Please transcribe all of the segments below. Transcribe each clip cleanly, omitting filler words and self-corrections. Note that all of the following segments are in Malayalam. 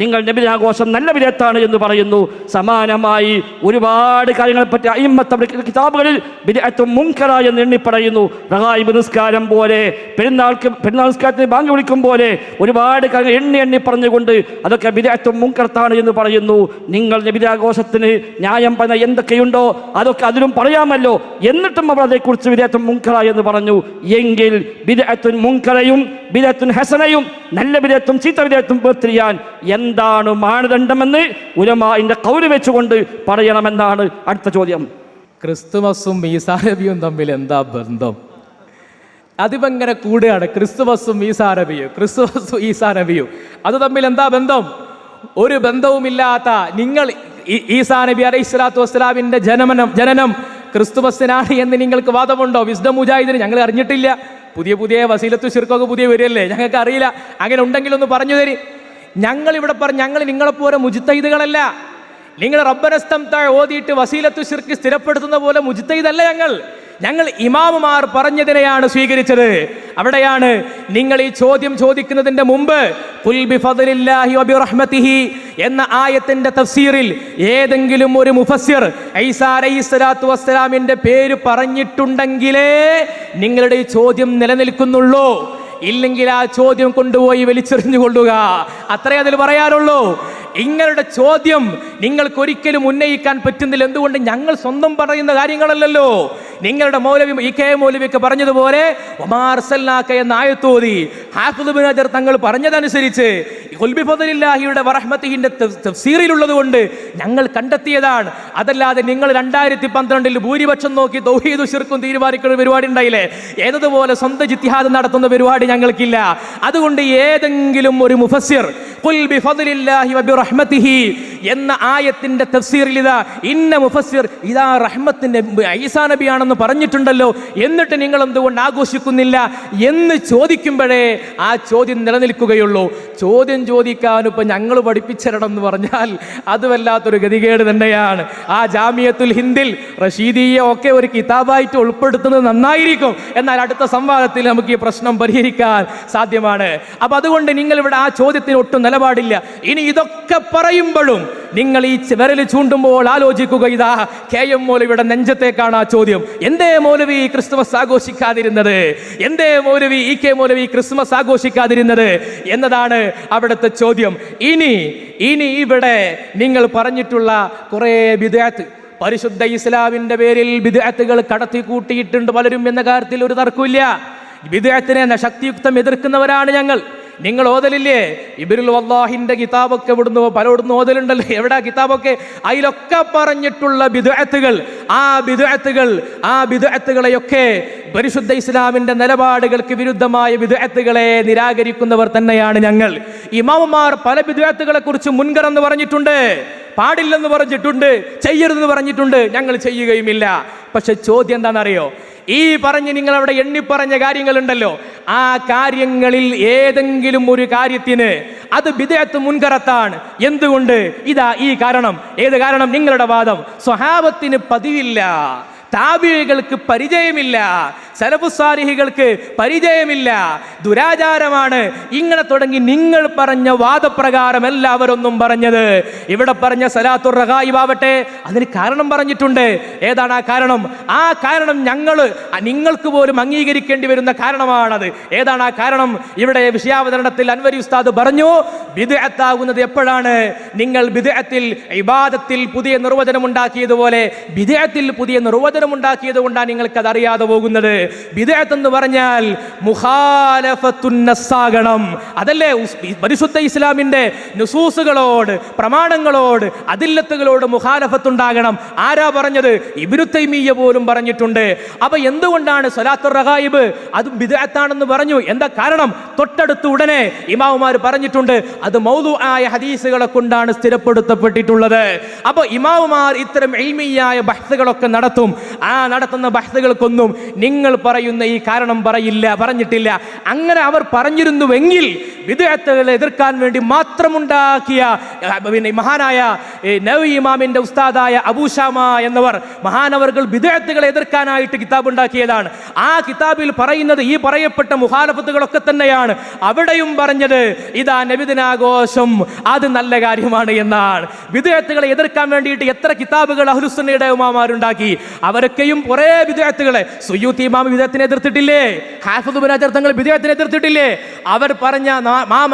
നിങ്ങൾ നബിദിനാഘോഷം നല്ല വിദഅത്താണ് എന്ന് പറയുന്നു. സമാനമായി ഒരുപാട് കാര്യങ്ങളെപ്പറ്റി അയിമ്മത്ത് കിതാബുകളിൽ ബിദ്അത്തും മുൻകറായ എന്ന് എണ്ണി പറയുന്നു. റഗായിബ് നിസ്കാരം പോലെ, പെരുന്നാൾ നിസ്കാരത്തിന് ബാങ്ക് വിളിക്കും പോലെ ഒരുപാട് കാര്യങ്ങൾ എണ്ണി പറഞ്ഞുകൊണ്ട് അതൊക്കെ ബിദ്അത്തും മുൻകറത്താണ് എന്ന് പറയുന്നു. നിങ്ങൾ നബിദിനാഘോഷത്തിന് ന്യായം പറഞ്ഞ എന്തൊക്കെയുണ്ടോ അതൊക്കെ അതിലും പറയാമല്ലോ, എന്നിട്ടും അവർ അതേക്കുറിച്ച് ബിദ്അത്തും മുൻകറായ എന്ന് പറഞ്ഞു. എങ്കിൽ ബിദ്അത്തുൻ മുൻകറയും ബിദ്അത്തുൻ ഹസനയും, നല്ല ബിദ്അത്തും ചീത്ത ബിദ്അത്തും വേർതിരിയാൻ എന്താണ് മാനദണ്ഡമെന്ന് ഉലമാഇന്റെ ഖൗല് വെച്ചുകൊണ്ട് പറയണമെന്നാണ് അടുത്ത ചോദ്യം. ക്രിസ്തുമസും ഈസാ നബിയും തമ്മിൽ എന്താ ബന്ധം? അതിപ്പോ ഇങ്ങനെ കൂടുകയാണ്. ക്രിസ്തുമസും ഈസാ നബിയും അത് തമ്മിൽ എന്താ ബന്ധം? ഒരു ബന്ധവുമില്ലാത്ത നിങ്ങൾ ഈസാ നബി അലൈഹി സ്വലാത്തു വസ്സലാമിന്റെ ജനനം ക്രിസ്തുമസിനാണ് എന്ന് നിങ്ങൾക്ക് വാദമുണ്ടോ? വിസ്ഡം മുജാഹിദിന് ഞങ്ങൾ അറിഞ്ഞിട്ടില്ല. പുതിയ വസീലത്തു ശിർക്കൊക്കെ പുതിയ വരികയല്ലേ, ഞങ്ങൾക്ക് അറിയില്ല. അങ്ങനെ ഉണ്ടെങ്കിലൊന്ന് പറഞ്ഞു തരി. ഞങ്ങൾ ഇവിടെ ഞങ്ങൾ നിങ്ങളെപ്പോലെ മുജ്തഹിദുകളല്ല. നിങ്ങൾ റബ്ബനസ്തംത ഓതിയിട്ട് വസീലത്തു ശിർക്ക് സ്ഥിരപ്പെടുത്തുന്ന പോലെ മുജ്തഹിദല്ല ഞങ്ങൾ ഇമാമുമാർ പറഞ്ഞതിനെയാണ് സ്വീകരിച്ചത്. അവിടെയാണ് നിങ്ങൾ ഈ ചോദ്യം ചോദിക്കുന്നതിന്റെ മുമ്പ് ഖുൽ ബിഫദ്ലില്ലാഹി വബിറഹ്മതിഹി എന്ന ആയത്തിന്റെ തഫ്സീറിൽ ഏതെങ്കിലും ഒരു മുഫസ്സിർ ഈസാ അലൈഹിസ്സലാത്തു വസ്സലാമിന്റെ പേര് പറഞ്ഞിട്ടുണ്ടെങ്കിലേ നിങ്ങളുടെ ഈ ചോദ്യം നിലനിൽക്കുന്നുള്ളൂ. ഇല്ലെങ്കിൽ ആ ചോദ്യം കൊണ്ടുപോയി വലിച്ചെറിഞ്ഞു കൊള്ളുക, അത്രേ അതിൽ പറയാനുള്ളൂ. നിങ്ങളുടെ ചോദ്യം നിങ്ങൾക്ക് ഒരിക്കലും ഉന്നയിക്കാൻ പറ്റുന്നില്ല. എന്തുകൊണ്ട്? ഞങ്ങൾ സ്വന്തം പറയുന്ന കാര്യങ്ങളല്ലല്ലോ. നിങ്ങളുടെ മൗലവി ഇ.കെ. മൗലവിയൊക്കെ പറഞ്ഞതുപോലെ ഒമാർ സല്ലാക്ക എന്ന ആയത്തോതി ഹാഫിദ് ഇബ്നു ഹജർ തങ്ങൾ പറഞ്ഞതനുസരിച്ച് ഖുൽ ബിഫദ്ലില്ലാഹിയുടെ വറഹ്മതിഹിന്റെ തഫ്സീറിലുള്ളത് കൊണ്ട് ഞങ്ങൾ കണ്ടെത്തിയതാണ്. അതല്ലാതെ നിങ്ങൾ 2012 ഭൂരിപക്ഷം നോക്കി തൗഹീദും ശിർക്കും തീരുമാനിക്കുന്ന പരിപാടി ഉണ്ടായില്ലേ, ഏതുപോലെ സ്വന്തം ജിത്തിഹാദ് നടത്തുന്ന പരിപാടി ഞങ്ങൾക്കില്ല. അതുകൊണ്ട് ഏതെങ്കിലും ഒരു മുഫസ്സിർ ഖുൽ ബിഫദ്ലില്ലാഹി വബിറഹ്മതിഹി എന്ന ആയത്തിന്റെ തഫ്സീറിൽ ഇതാ ഇന്ന മുഫസ്സിർ ഇതാ റഹ്മത്തിന്റെ ഈസാ നബിയാണെന്ന് പറഞ്ഞിട്ടുണ്ടല്ലോ, എന്നിട്ട് നിങ്ങൾ എന്തുകൊണ്ട് ആഘോഷിക്കുന്നില്ല എന്ന് ചോദിക്കുമ്പോഴേ ആ ചോദ്യം നിലനിൽക്കുകയുള്ളൂ. ചോദ്യം ചോദിക്കാൻ ഇപ്പൊ ഞങ്ങൾ പഠിപ്പിച്ചിരണം എന്ന് പറഞ്ഞാൽ അത് വല്ലാത്തൊരു ഗതികേട് തന്നെയാണ്. ആ ജാമിയത്തുൽ ഹിന്ദിൽ റഷീദിയെ ഒക്കെ ഒരു കിതാബായിട്ട് ഉൾപ്പെടുത്തുന്നത് നന്നായിരിക്കും. എന്നാൽ അടുത്ത സംവാദത്തിൽ നമുക്ക് ഈ പ്രശ്നം പരിഹരിക്കാൻ സാധ്യമാണ്. അപ്പൊ അതുകൊണ്ട് നിങ്ങൾ ഇവിടെ ആ ചോദ്യത്തിന് ഒട്ടും നിലപാടില്ല. ഇനി ഇതൊക്കെ പറയുമ്പോഴും നിങ്ങൾ ഈ വിരൽ ചൂണ്ടുമ്പോൾ ആലോചിക്കുക, ഇതാ കെ.എം. മൗലവിയുടെ നെഞ്ചത്തേക്കാണ് ആ ചോദ്യം. എന്തേ മൗലവി ക്രിസ്തുമസ് ആഘോഷിക്കാതിരുന്നത്? എന്തേ മൗലവി ഇ.കെ. മൗലവി ക്രിസ്തുമസ് ആഘോഷിക്കാതിരുന്നത് എന്നതാണ് അവിടുത്തെ ചോദ്യം. ഇനി ഇവിടെ നിങ്ങൾ പറഞ്ഞിട്ടുള്ള കുറെ ബിദ്അത്ത്, പരിശുദ്ധ ഇസ്ലാമിന്റെ പേരിൽ ബിദ്അത്തുകൾ കടത്തി കൂട്ടിയിട്ടുണ്ട് പലരും എന്ന കാര്യത്തിൽ ഒരു തർക്കമില്ല. ബിദ്അത്തിനെ ശക്തിയുക്തം എതിർക്കുന്നവരാണ് ഞങ്ങൾ. നിങ്ങൾ ഓതലില്ലേ ഇബ്നുൽ വല്ലാഹിന്റെ കിതാബൊക്കെ ഇവിടുന്ന് പലയിടുന്ന് ഓതലുണ്ടല്ലോ, എവിടെ കിതാബൊക്കെ? അതിലൊക്കെ പറഞ്ഞിട്ടുള്ള ബിദ്അത്തുകൾ, ആ ബിദ്അത്തുകളെയൊക്കെ പരിശുദ്ധ ഇസ്ലാമിന്റെ നിലപാടുകൾക്ക് വിരുദ്ധമായ ബിദ്അത്തുകളെ നിരാകരിക്കുന്നവർ തന്നെയാണ് ഞങ്ങൾ. ഇമാമുമാർ പല ബിദ്അത്തുകളെ കുറിച്ച് മുൻകർ എന്ന് പറഞ്ഞിട്ടുണ്ട്, പാടില്ലെന്ന് പറഞ്ഞിട്ടുണ്ട്, ചെയ്യരുതെന്ന് പറഞ്ഞിട്ടുണ്ട്. ഞങ്ങൾ ചെയ്യുകയുമില്ല. പക്ഷെ ചോദ്യം എന്താണെന്നറിയോ? ഈ നിങ്ങൾ അവിടെ എണ്ണിപ്പറഞ്ഞ കാര്യങ്ങളുണ്ടല്ലോ, ആ കാര്യങ്ങളിൽ ഏതെങ്കിലും ഒരു കാര്യത്തിന് അത് ബിദ്അത്ത് മുൻകറത്താണ്. എന്തുകൊണ്ട്? ഇതാ ഈ കാരണം. ഏത് കാരണം? നിങ്ങളുടെ വാദം സ്വഹാബത്തിന് പതിവില്ല, താബിഈകൾക്ക് പരിചയമില്ല, സലഫു സാലിഹീകൾക്ക് പരിചയമില്ല, ദുരാചാരമാണ്. ഇങ്ങനെ തുടങ്ങി നിങ്ങൾ പറഞ്ഞ വാദപ്രകാരം എല്ലാവരൊന്നും പറഞ്ഞത്. ഇവിടെ പറഞ്ഞ സലാത്തുർ റഗായിബ് ആവട്ടെ, അതിന് കാരണം പറഞ്ഞിട്ടുണ്ട്. ഏതാണ് ആ കാരണം? ആ കാരണം നിങ്ങൾക്ക് പോലും അംഗീകരിക്കേണ്ടി വരുന്ന കാരണമാണത്. ഏതാണ് ആ കാരണം? ഇവിടെ വിഷയാവതരണത്തിൽ അൻവരി ഉസ്താദ് പറഞ്ഞു, ബിദ്അത്താകുന്നത് എപ്പോഴാണ്? നിങ്ങൾ ബിദ്അത്തിൽ ഇബാദത്തിൽ പുതിയ നിർവചനം ഉണ്ടാക്കിയതുപോലെ ബിദ്അത്തിൽ പുതിയ നിർവചനം ഉണ്ടാക്കിയത് കൊണ്ടാണ് നിങ്ങൾക്ക് അത് അറിയാതെ പോകുന്നത്. ബിദ്അത്ത് എന്ന് പറഞ്ഞാൽ മുഖാലഫത്തുൻ നസ്സാകണം, അതല്ലേ? പരിശുദ്ധ ഇസ്ലാമിന്റെ നുസൂസുകളോട്, പ്രമാണങ്ങളോട്, അദില്ലത്തുകളോട് മുഖാലഫത്തുണ്ടാകണം. ആരാ പറഞ്ഞത്? ഇബ്നു തൈമിയ്യ പോലും പറഞ്ഞിട്ടുണ്ട്. അപ്പൊ എന്തുകൊണ്ടാണ് സ്വലാത്തുർ റഗായിബ് അത് ബിദ്അത്താണെന്ന് പറഞ്ഞു? എന്താ കാരണം? തൊട്ടടുത്ത് ഉടനെ ഇമാമുമാർ പറഞ്ഞിട്ടുണ്ട്, അത് മൗദൂആയ ഹദീസുകളെ കൊണ്ടാണ് സ്ഥിരപ്പെടുത്തപ്പെട്ടിട്ടുള്ളത്. അപ്പൊ ഇമാമുമാർ ഇത്തരം ഇൽമിയായ ബഹ്സുകളൊക്കെ നടത്തും. ആ നടത്തുന്ന ബഹ്സുകൾക്കൊന്നും നിങ്ങൾ നിങ്ങൾ പറയുന്ന ഈ കാരണം പറഞ്ഞിട്ടില്ല. അങ്ങനെ അവർ പറഞ്ഞിരുന്നുവെങ്കിൽ ബിദ്അത്തുകളെ എതിർക്കാൻ വേണ്ടി മാത്രമുണ്ടാക്കിയ മഹാനായ നവവി ഇമാമിന്റെ ഉസ്താദായ അബൂ ശാമ എന്നവർ മഹാനവർകൾ ബിദ്അത്തുകളെ എതിർക്കാനായിട്ട് കിതാബ് ഉണ്ടാക്കിയതാണ്. ആ കിതാബിൽ പറയുന്നത് ഈ പറയപ്പെട്ട മുഖാലഫത്തുകളൊക്കെ തന്നെയാണ്. അവിടെയും പറഞ്ഞത് ഇതാ നബിദിനാഘോഷം അത് നല്ല കാര്യമാണ് എന്നാണ്. ബിദ്അത്തുകളെ എതിർക്കാൻ വേണ്ടിയിട്ട് എത്ര കിതാബുകൾ അഹ്ലുസുന്നയുടെ ഉമാമാരുണ്ടാക്കി. അവരൊക്കെയും കുറേ ബിദ്അത്തുകളെ സുയൂത്തി ഇമാം ബിദ്അത്തിനെ എതിർത്തിട്ടില്ലേ? ഹാഫിദ് ഇബ്നു ഹജർ തങ്ങൾ ബിദ്അത്തിനെ എതിർത്തിട്ടില്ലേ? അവർ പറഞ്ഞ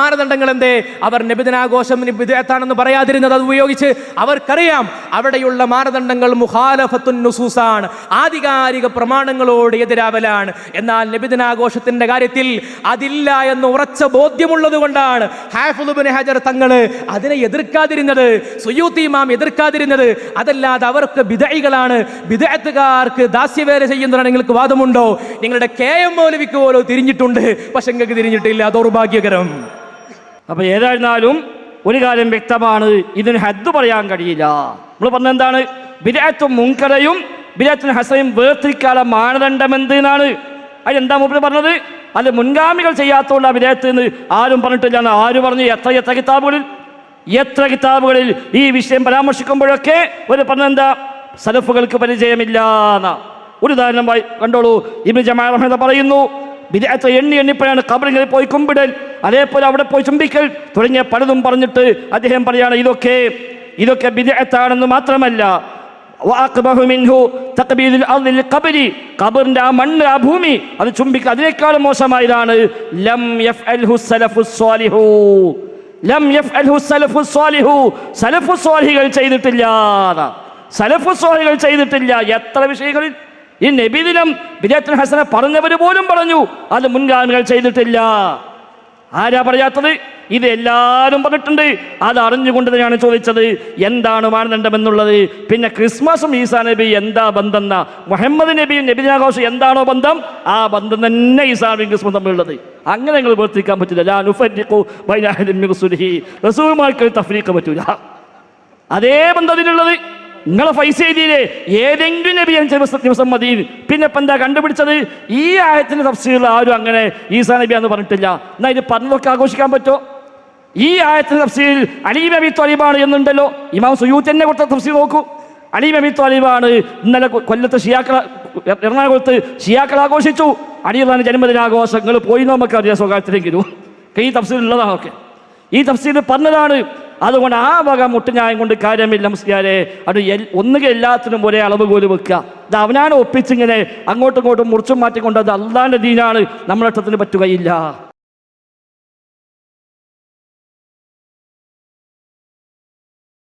മാനദണ്ഡങ്ങൾ എന്തേ? അവർ നബിദിനാഘോഷം ബിദ്അത്താണെന്ന് പറയാതിരുന്നത് അത് ഉപയോഗിച്ച് അവർക്കറിയാം അവിടെയുള്ള മാനദണ്ഡങ്ങൾ മുഖാലഫത്തുൻ നുസൂസാണ്, ആധികാരിക പ്രമാണങ്ങളോട് എതിരാവലാണ്. എന്നാൽ നബിദിനാഘോഷത്തിന്റെ കാര്യത്തിൽ അതില്ല എന്ന് ഉറച്ച ബോധ്യമുള്ളത് കൊണ്ടാണ് ഹാഫിദ് ഇബ്നു ഹജർ തങ്ങൾ അതിനെ എതിർക്കാതിരുന്നത്, സുയൂത്തി ഇമാം എതിർക്കാതിരുന്നത്. അതല്ലാതെ അവർക്ക് ബിദ്അഇകളാണ്, ബിദ്അത്തുകാർക്ക് ദാസ്യവേല ചെയ്യുന്നതാണ് നിങ്ങൾക്ക് വാദമുണ്ടോ? നിങ്ങളുടെ KM മൗലവിക്ക് പോലും തിരിഞ്ഞിട്ടുണ്ട്, പക്ഷെ നിങ്ങൾക്ക് തിരിഞ്ഞിട്ടില്ല. ദൗർഭാഗ്യകരം. അപ്പൊ ഏതായിരുന്നാലും ഒരു കാര്യം വ്യക്തമാണ്, ഇതിന് ഹദ്ദ് പറയാൻ കഴിയില്ല. നമ്മൾ പറഞ്ഞെന്താണ്? ബിദ്അത്തും മുൻകറയും ബിദ്അത്തുൽ ഹസനയും വേർതിരിക്കാനുള്ള മാനദണ്ഡം എന്തിനാണ്? അതെന്താ മൂപ്പര് പറഞ്ഞത്? അത് മുൻഗാമികൾ ചെയ്യാത്തതുകൊണ്ട് ആ ബിദ്അത്ത് എന്ന് ആരും പറഞ്ഞിട്ടില്ല. ആര് പറഞ്ഞു? എത്ര കിതാബുകളിൽ ഈ വിഷയം പരാമർശിക്കുമ്പോഴൊക്കെ ഒരു പറഞ്ഞെന്താ? സലഫുകൾക്ക് പരിചയമില്ല എന്നാ. ഒരു ഉദാഹരണം കണ്ടോളൂ. ഇബ്നു ജമാഅ റഹ്മത്തുള്ളാഹി പറയുന്നു, ബിദ്അത്ത് എണ്ണിപ്പോഴാണ് ഖബറിൽ പോയി കുമ്പിടൽ, അതേപോലെ അവിടെ പോയി ചുംബിക്കൽ തുടങ്ങിയ പലതും പറഞ്ഞിട്ട് അദ്ദേഹം പറയാണ് ഇതൊക്കെ ബിദ്അത്താണെന്ന് മാത്രമല്ല, ഖബറിന്റെ ആ മണ്ണ്, ആ ഭൂമി അത് ചുംബിക്കുക അതിനേക്കാളും മോശമായതാണ്. സലഫുസ്വാലിഹികൾ ചെയ്തിട്ടില്ല. എത്ര വിഷയങ്ങളിൽ ഈ നബിദിനം ബിദ്അത്തുൽ ഹസന പറഞ്ഞവർ പോലും പറഞ്ഞു അത് മുൻഗാമികൾ ചെയ്തിട്ടില്ല. ആരാ പറയാത്തത്? ഇത് എല്ലാവരും പറഞ്ഞിട്ടുണ്ട്. അത് അറിഞ്ഞുകൊണ്ട് തന്നെയാണ് ചോദിച്ചത് എന്താണ് മാനദണ്ഡം എന്നുള്ളത്. പിന്നെ ക്രിസ്മസും ഈസാ നബി എന്താ ബന്ധം? മുഹമ്മദ് നബിയും നബിദിനാഘോഷം എന്താണോ ബന്ധം, ആ ബന്ധം തന്നെ ഈസാ നബിയും ക്രിസ്മസും തമ്മിലുള്ളത്. അങ്ങനെ നിങ്ങൾ വേർതിരിക്കാൻ പറ്റില്ല. ലാ നുഫർരിഖു ബൈന അഹദിൻ മിൻ റസൂലിഹി, റസൂലുമാർക്ക് തഫ്രീഖ് പറ്റൂല. അതേ ബന്ധത്തിലുള്ളത്. നിങ്ങളെ ഫൈസ എഴുതിയില്ലേ ഏതെങ്കിലും നബി ദിവസം മതി? പിന്നെ ഇപ്പം എന്താ കണ്ടുപിടിച്ചത്? ഈ ആയത്തിന്റെ തഫ്സീറിൽ ആരും അങ്ങനെ ഈസാ നബി എന്ന് പറഞ്ഞിട്ടില്ല. എന്നാൽ ഇത് പറഞ്ഞതൊക്കെ ആഘോഷിക്കാൻ പറ്റുമോ? ഈ ആയത്തിന്റെ തഫ്സീറിൽ അലി ഇബ്നു അബീ ത്വാലിബാണ് എന്നുണ്ടല്ലോ. ഇമാം സുയൂത്തി തന്നെ കൊടുത്ത തഫ്സീർ നോക്കൂ. അലി ഇബ്നു അബീ ത്വാലിബാണ് ഇന്നലെ കൊല്ലത്ത് എറണാകുളത്ത് ഷിയാക്കൾ ആഘോഷിച്ചു. അലി റളിയല്ലാഹു ജന്മദിനാഘോഷങ്ങൾ പോയി നമുക്ക് അറിയാം സ്വകാര്യത്തിലെങ്കിലും. ഈ തഫ്സീറിലുള്ളതാണ് ഒക്കെ. ഈ തഫ്സീറിൽ പറഞ്ഞതാണ്. അതുകൊണ്ട് ആ വക മുട്ടുഞായം കൊണ്ട് കാര്യമില്ല മുസ്ലിയാരെ. അത് ഒന്നുകിൽ എല്ലാത്തിനും ഒരേ അളവ് പോലെ വെക്കുക. അത് അവനാണ് ഒപ്പിച്ചിങ്ങനെ അങ്ങോട്ടും ഇങ്ങോട്ടും മുറിച്ചും മാറ്റിക്കൊണ്ട് അത് അള്ളാന്റെ ദീനാണ്, നമ്മുടെ ഇഷ്ടത്തിന് പറ്റുകയില്ല.